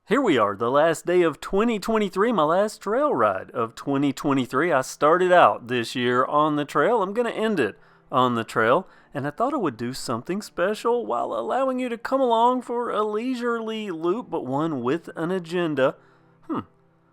Here we are, the last day of 2023, my last trail ride of 2023. I started out this year on the trail. I'm going to end it on the trail. And I thought I would do something special while allowing you to come along for a leisurely loop, but one with an agenda.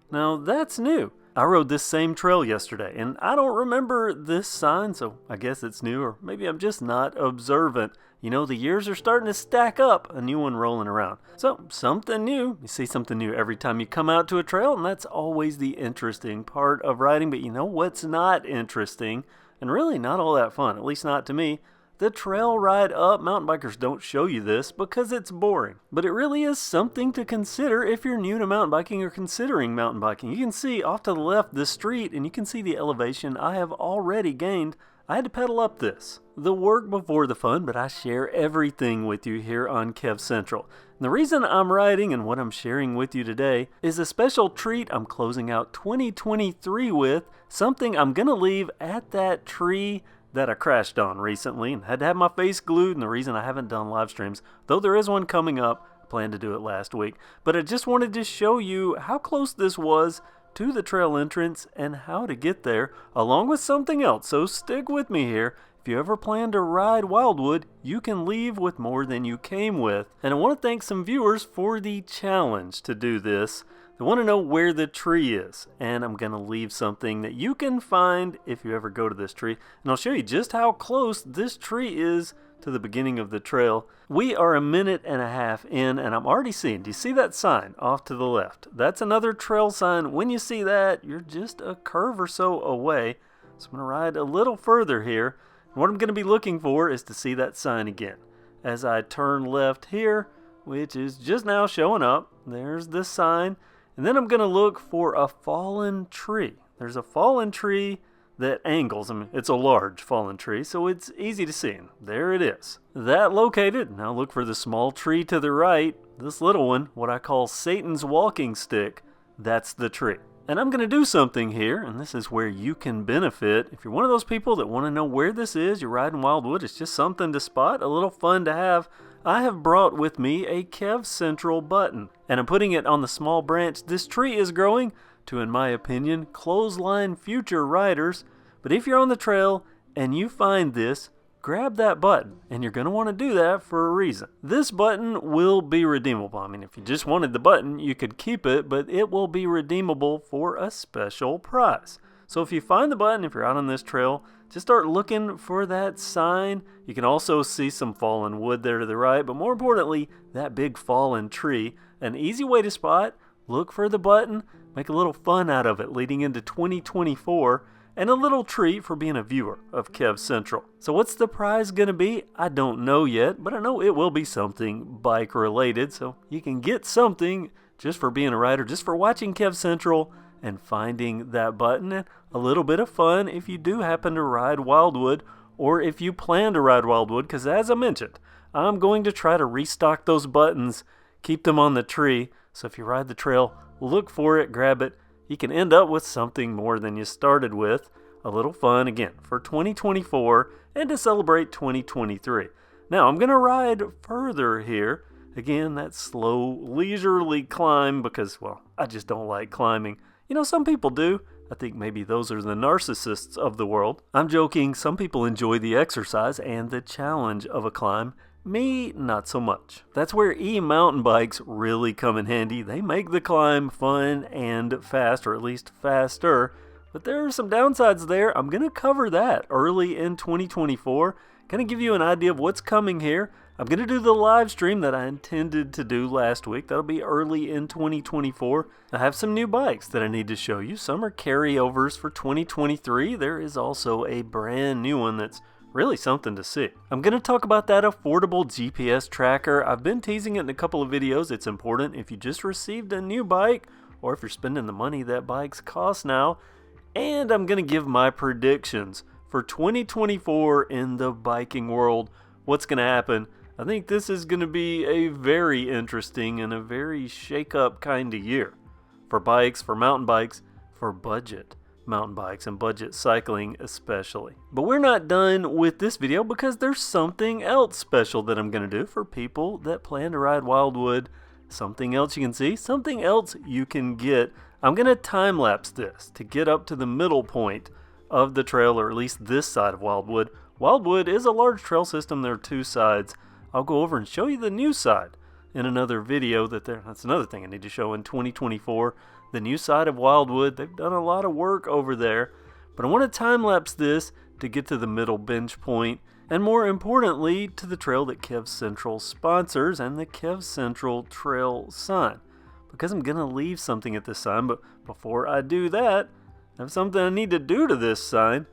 Now that's new. I rode this same trail yesterday, and I don't remember this sign, so I guess it's new, or maybe I'm just not observant. You know, the years are starting to stack up, a new one rolling around. So, something new. You see something new every time you come out to a trail, and that's always the interesting part of riding. But you know what's not interesting, and really not all that fun, at least not to me? The trail ride up. Mountain bikers don't show you this because it's boring. But it really is something to consider if you're new to mountain biking or considering mountain biking. You can see off to the left this street, and you can see the elevation I have already gained. I had to pedal up this. The work before the fun, but I share everything with you here on KevCentral. And the reason I'm riding and what I'm sharing with you today is a special treat I'm closing out 2023 with, something I'm going to leave at that tree that I crashed on recently and had to have my face glued, and the reason I haven't done live streams, though there is one coming up, I planned to do it last week. But I just wanted to show you how close this was to the trail entrance and how to get there, along with something else. So stick with me here. If you ever plan to ride Wildwood, you can leave with more than you came with. And I want to thank some viewers for the challenge to do this. They want to know where the tree is, and I'm going to leave something that you can find if you ever go to this tree. And I'll show you just how close this tree is to the beginning of the trail. We are a minute and a half in, and I'm already seeing, do you see that sign off to the left? That's another trail sign. When you see that, you're just a curve or so away. So I'm going to ride a little further here. And what I'm going to be looking for is to see that sign again. As I turn left here, which is just now showing up, there's the sign. And then I'm going to look for a fallen tree. There's a fallen tree that angles. I mean, it's a large fallen tree, so it's easy to see. And there it is. That located. Now look for the small tree to the right. This little one, what I call Satan's walking stick, that's the tree. And I'm going to do something here, and this is where you can benefit. If you're one of those people that want to know where this is, you're riding Wildwood, it's just something to spot, a little fun to have. I have brought with me a KevCentral button, and I'm putting it on the small branch this tree is growing to, in my opinion, clothesline future riders. But if you're on the trail and you find this, grab that button, and you're going to want to do that for a reason. This button will be redeemable. I mean, if you just wanted the button, you could keep it, but it will be redeemable for a special prize. So if you find the button, if you're out on this trail, just start looking for that sign. You can also see some fallen wood there to the right, but more importantly, that big fallen tree. An easy way to spot, look for the button, make a little fun out of it leading into 2024, and a little treat for being a viewer of KevCentral. So what's the prize going to be? I don't know yet, but I know it will be something bike related, so you can get something just for being a rider, just for watching KevCentral and finding that button, and a little bit of fun if you do happen to ride Wildwood, or if you plan to ride Wildwood, because as I mentioned, I'm going to try to restock those buttons, keep them on the tree, so if you ride the trail, look for it, grab it. You can end up with something more than you started with. A little fun, again, for 2024 and to celebrate 2023. Now, I'm going to ride further here. Again, that slow, leisurely climb because, well, I just don't like climbing. You know, some people do. I think maybe those are the narcissists of the world. I'm joking. Some people enjoy the exercise and the challenge of a climb. Me, not so much. That's where e-mountain bikes really come in handy. They make the climb fun and fast, or at least faster. But there are some downsides there. I'm going to cover that early in 2024. Kind of give you an idea of what's coming here. I'm going to do the live stream that I intended to do last week. That'll be early in 2024. I have some new bikes that I need to show you. Some are carryovers for 2023. There is also a brand new one that's really something to see. I'm going to talk about that affordable GPS tracker. I've been teasing it in a couple of videos. It's important if you just received a new bike or if you're spending the money that bikes cost now. And I'm going to give my predictions for 2024 in the biking world. What's going to happen? I think this is going to be a very interesting and a very shake-up kind of year for bikes, for mountain bikes, for budget mountain bikes and budget cycling especially. But we're not done with this video because there's something else special that I'm going to do for people that plan to ride Wildwood something else you can see, something else you can get. I'm going to time-lapse this to get up to the middle point of the trail, or at least this side of Wildwood. Wildwood is a large trail system. There are two sides. I'll go over and show you the new side in another video. That's another thing I need to show in 2024. The new side of Wildwood. They've done a lot of work over there. But I want to time-lapse this to get to the middle bench point, and more importantly, to the trail that KevCentral sponsors and the KevCentral trail sign. Because I'm going to leave something at this sign, but before I do that, I have something I need to do to this sign.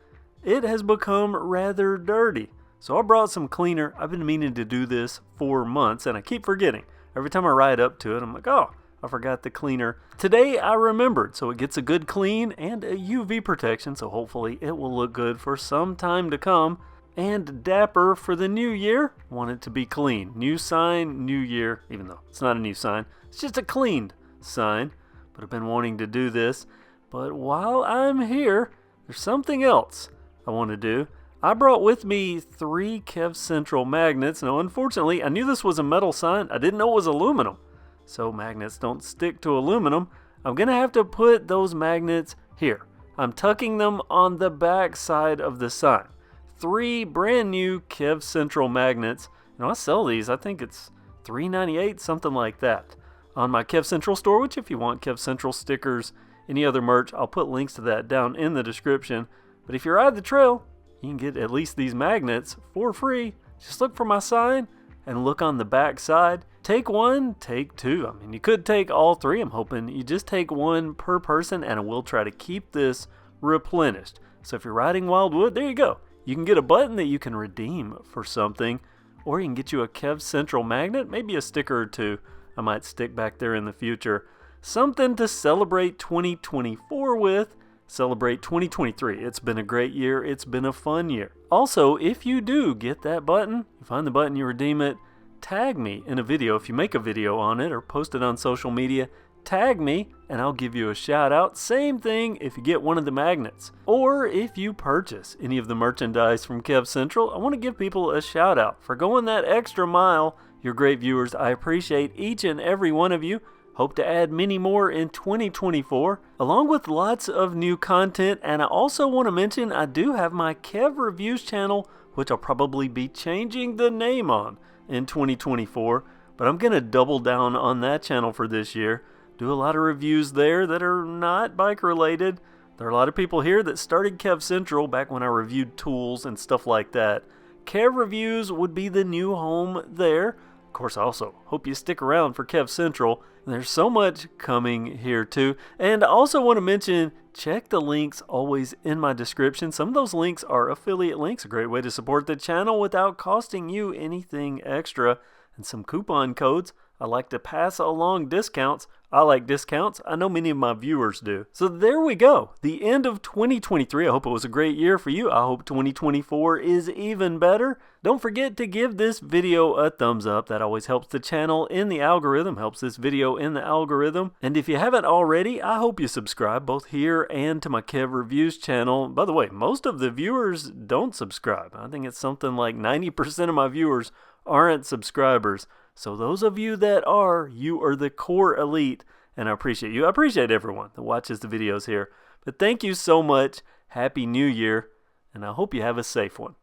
It has become rather dirty. So I brought some cleaner. I've been meaning to do this for months, and I keep forgetting. Every time I ride up to it, I'm like, oh, I forgot the cleaner. Today I remembered, so it gets a good clean and a UV protection, so hopefully it will look good for some time to come. And dapper for the new year. Want it to be clean. New sign, new year, even though it's not a new sign. It's just a cleaned sign. But I've been wanting to do this. But while I'm here, there's something else I want to do. I brought with me 3 KevCentral magnets. Now, unfortunately, I knew this was a metal sign. I didn't know it was aluminum. So magnets don't stick to aluminum. I'm going to have to put those magnets here. I'm tucking them on the back side of the sign. 3 brand new KevCentral magnets. You know, I sell these. I think it's $3.98, something like that, on my KevCentral store, which if you want KevCentral stickers, any other merch, I'll put links to that down in the description. But if you ride the trail, you can get at least these magnets for free. Just look for my sign and look on the back side. Take 1, take 2. I mean, you could take all 3. I'm hoping you just take 1 per person, and I will try to keep this replenished. So if you're riding Wildwood, there you go. You can get a button that you can redeem for something, or you can get you a KevCentral magnet, maybe a sticker or 2 I might stick back there in the future. Something to celebrate 2024 with, celebrate 2023. It's been a great year. It's been a fun year. Also, if you do get that button, you find the button, you redeem it, tag me in a video. If you make a video on it or post it on social media, tag me and I'll give you a shout out. Same thing if you get one of the magnets. Or if you purchase any of the merchandise from KevCentral, I want to give people a shout out for going that extra mile. You're great viewers. I appreciate each and every one of you. Hope to add many more in 2024, along with lots of new content. And I also want to mention I do have my Kev Reviews channel, which I'll probably be changing the name on in 2024. But I'm going to double down on that channel for this year. Do a lot of reviews there that are not bike related. There are a lot of people here that started KevCentral back when I reviewed tools and stuff like that. Kev Reviews would be the new home there. Of course, I also hope you stick around for KevCentral. There's so much coming here too. And I also want to mention, check the links always in my description. Some of those links are affiliate links, a great way to support the channel without costing you anything extra. And some coupon codes. I like to pass along discounts. I like discounts. I know many of my viewers do. So there we go. The end of 2023. I hope it was a great year for you. I hope 2024 is even better. Don't forget to give this video a thumbs up. That always helps the channel in the algorithm, helps this video in the algorithm. And if you haven't already, I hope you subscribe both here and to my Kev Reviews channel. By the way, most of the viewers don't subscribe. I think it's something like 90% of my viewers aren't subscribers. So those of you that are, you are the core elite, and I appreciate you. I appreciate everyone that watches the videos here. But thank you so much. Happy New Year, and I hope you have a safe one.